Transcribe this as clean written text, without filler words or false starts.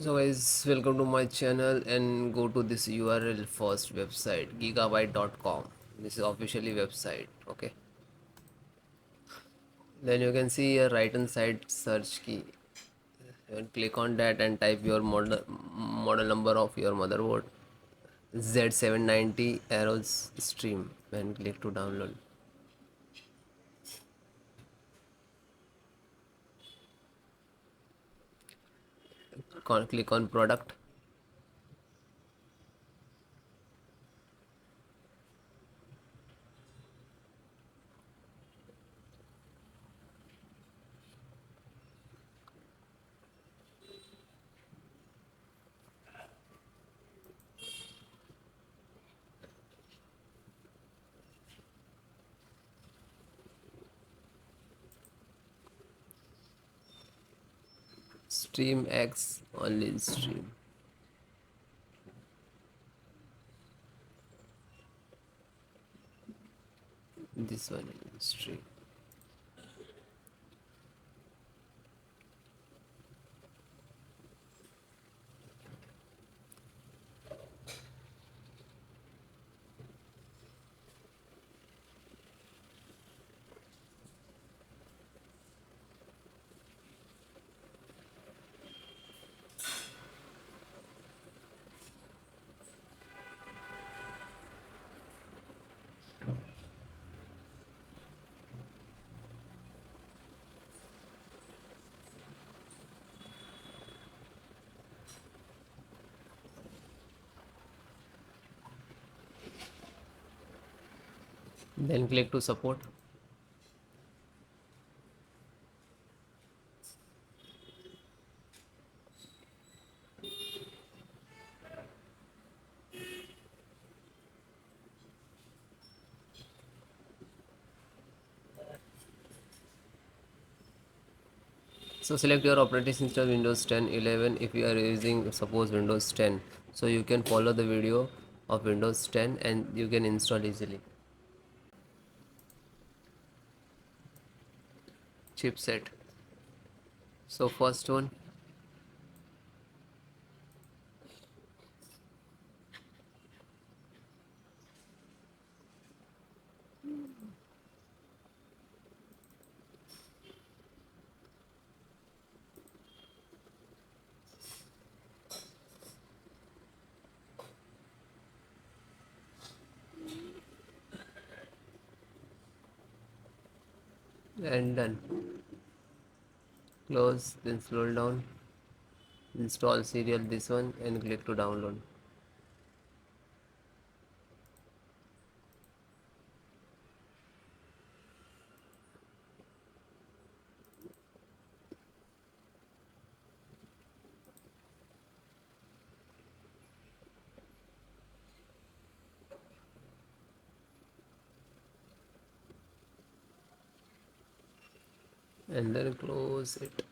So guys, welcome to my channel and go to this URL first website gigabyte.com. This is officially website. Okay, then you can see a right hand side search key and click on that and type your model number of your motherboard Z790 AORUS XTREME and click to download. Click on product. Stream X only stream. This one stream. Then click to support. So select your operating system Windows 10, 11 if you are using suppose Windows 10. So you can follow the video of Windows 10 and you can install easily. Chipset. So first one, and done. Close, then scroll down, install serial this one and click to download. And then close it.